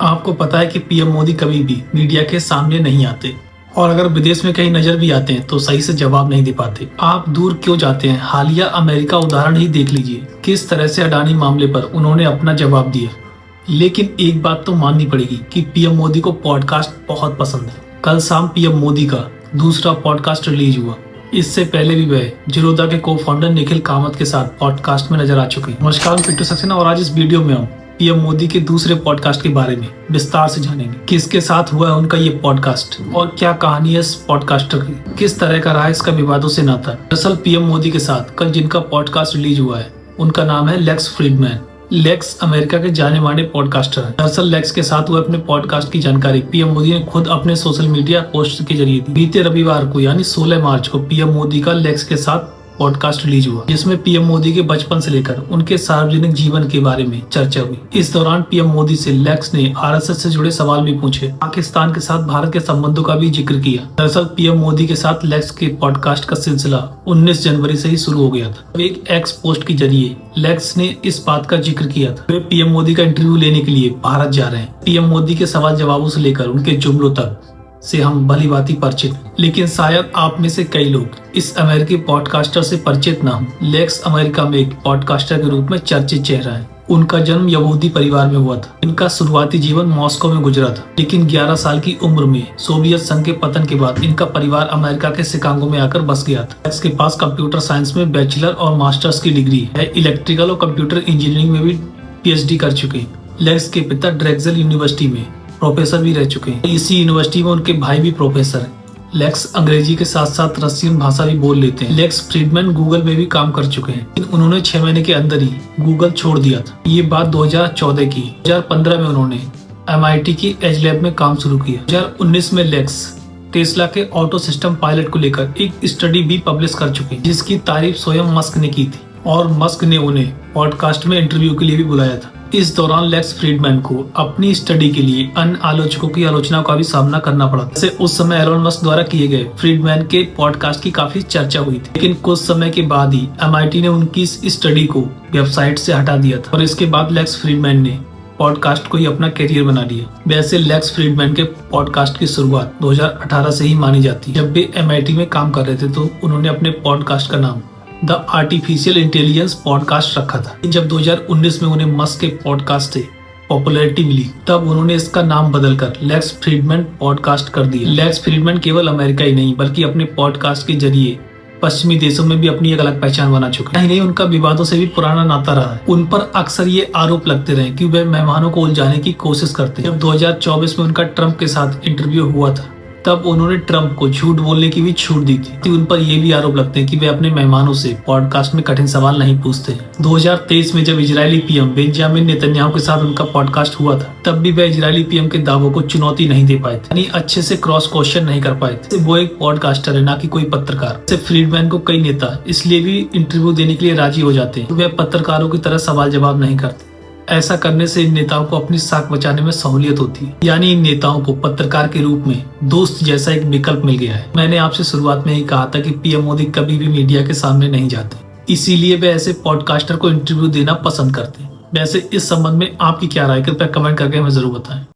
आपको पता है कि पीएम मोदी कभी भी मीडिया के सामने नहीं आते और अगर विदेश में कहीं नजर भी आते हैं तो सही से जवाब नहीं दे पाते। आप दूर क्यों जाते हैं? हालिया अमेरिका उदाहरण ही देख लीजिए, किस तरह से अडानी मामले पर उन्होंने अपना जवाब दिया। लेकिन एक बात तो माननी पड़ेगी कि पीएम मोदी को पॉडकास्ट बहुत पसंद है। कल शाम पीएम मोदी का दूसरा पॉडकास्ट रिलीज हुआ। इससे पहले भी वह जिरोधा के को फाउंडर निखिल कामत के साथ पॉडकास्ट में नजर आ चुके हैं। नमस्कार, पिट्टू सक्सेना और आज इस वीडियो में हम पीएम मोदी के दूसरे पॉडकास्ट के बारे में विस्तार से जानेंगे। किसके साथ हुआ है उनका ये पॉडकास्ट और क्या कहानी है इस पॉडकास्टर की, किस तरह का रहा इसका विवादों से नाता। दरअसल पीएम मोदी के साथ कल जिनका पॉडकास्ट रिलीज हुआ है उनका नाम है लेक्स फ्रीडमैन। लेक्स अमेरिका के जाने माने पॉडकास्टर हैं। दरअसल लेक्स के साथ हुए अपने पॉडकास्ट की जानकारी पीएम मोदी ने खुद अपने सोशल मीडिया पोस्ट के जरिए दी। बीते रविवार को यानी 16 मार्च को पीएम मोदी का लेक्स के साथ पॉडकास्ट रिलीज हुआ, जिसमें पीएम मोदी के बचपन से लेकर उनके सार्वजनिक जीवन के बारे में चर्चा हुई। इस दौरान पीएम मोदी से लेक्स ने आरएसएस से जुड़े सवाल भी पूछे, पाकिस्तान के साथ भारत के संबंधों का भी जिक्र किया। दरअसल पीएम मोदी के साथ लेक्स के पॉडकास्ट का सिलसिला 19 जनवरी से ही शुरू हो गया था। एक एक्स पोस्ट के जरिए लेक्स ने इस बात का जिक्र किया था वे पीएम मोदी का इंटरव्यू लेने के लिए भारत जा रहे हैं। पीएम मोदी के सवाल जवाबों से लेकर उनके जुमलों तक से हम भली भांति परिचित, लेकिन शायद आप में से कई लोग इस अमेरिकी पॉडकास्टर से परिचित ना हो। लेक्स अमेरिका में एक पॉडकास्टर के रूप में चर्चित चेहरा है। उनका जन्म यहूदी परिवार में हुआ था। इनका शुरुआती जीवन मॉस्को में गुजरा था, लेकिन 11 साल की उम्र में सोवियत संघ के पतन के बाद इनका परिवार अमेरिका के शिकागो में आकर बस गया था। लेक्स के पास कंप्यूटर साइंस में बैचलर और मास्टर्स की डिग्री है। इलेक्ट्रिकल और कंप्यूटर इंजीनियरिंग में भी पीएचडी कर चुके हैं। लेक्स के पिता ड्रेक्सल यूनिवर्सिटी में प्रोफेसर भी रह चुके हैं। इसी यूनिवर्सिटी में उनके भाई भी प्रोफेसर हैं। लेक्स अंग्रेजी के साथ साथ रशियन भाषा भी बोल लेते हैं। लेक्स फ्रीडमैन गूगल में भी काम कर चुके हैं। उन्होंने 6 महीने के अंदर ही गूगल छोड़ दिया था। ये बात 2014 की। 2015 में उन्होंने MIT की एज लैब में काम शुरू किया। 2019 में लेक्स टेस्ला के ऑटो सिस्टम पायलट को लेकर एक स्टडी भी पब्लिश कर चुके हैं, जिसकी तारीफ स्वयं मस्क ने की थी और मस्क ने उन्हें पॉडकास्ट में इंटरव्यू के लिए भी बुलाया था। इस दौरान लेक्स फ्रीडमैन को अपनी स्टडी के लिए अन्य आलोचकों की आलोचना का भी सामना करना पड़ा। जैसे उस समय एलोन मस्क द्वारा किए गए फ्रीडमैन के पॉडकास्ट की काफी चर्चा हुई थी, लेकिन कुछ समय के बाद ही MIT ने उनकी इस स्टडी को वेबसाइट से हटा दिया था और इसके बाद लेक्स फ्रीडमैन ने पॉडकास्ट को ही अपना करियर बना लिया। वैसे लेक्स फ्रीडमैन के पॉडकास्ट की शुरुआत 2018 से ही मानी जाती है। जब वे MIT में काम कर रहे थे तो उन्होंने अपने पॉडकास्ट का नाम द आर्टिफिशियल इंटेलिजेंस पॉडकास्ट रखा था। जब 2019 में उन्हें मस्क के पॉडकास्ट से पॉपुलैरिटी मिली तब उन्होंने इसका नाम बदलकर लेक्स फ्रीडमैन पॉडकास्ट कर दिया। लेक्स फ्रीडमैन केवल अमेरिका ही नहीं बल्कि अपने पॉडकास्ट के जरिए पश्चिमी देशों में भी अपनी एक अलग पहचान बना चुके हैं। नहीं, उनका विवादों से भी पुराना नाता रहा है। उन पर अक्सर ये आरोप लगते रहे कि वे मेहमानों को उलझाने की कोशिश करते हैं। जब 2024 में उनका ट्रंप के साथ इंटरव्यू हुआ था तब उन्होंने ट्रंप को झूठ बोलने की भी छूट दी थी। उन पर यह भी आरोप लगते हैं कि वे अपने मेहमानों से पॉडकास्ट में कठिन सवाल नहीं पूछते। 2023 में जब इजरायली पीएम बेंजामिन नेतन्याहू के साथ उनका पॉडकास्ट हुआ था तब भी वे इजरायली पीएम के दावों को चुनौती नहीं दे पाए थे, यानी अच्छे से क्रॉस क्वेश्चन नहीं कर पाए थे। वो एक पॉडकास्टर है, ना कि कोई पत्रकार। फ्रीडमैन को कई नेता इसलिए भी इंटरव्यू देने के लिए राजी हो जाते हैं, वे पत्रकारों की तरह सवाल जवाब नहीं करते। ऐसा करने से इन नेताओं को अपनी साख बचाने में सहूलियत होती है, यानी इन नेताओं को पत्रकार के रूप में दोस्त जैसा एक विकल्प मिल गया है। मैंने आपसे शुरुआत में ही कहा था कि पीएम मोदी कभी भी मीडिया के सामने नहीं जाते, इसीलिए वे ऐसे पॉडकास्टर को इंटरव्यू देना पसंद करते हैं। वैसे इस संबंध में आपकी क्या राय, कृपया कमेंट करके हमें जरूर बताएं।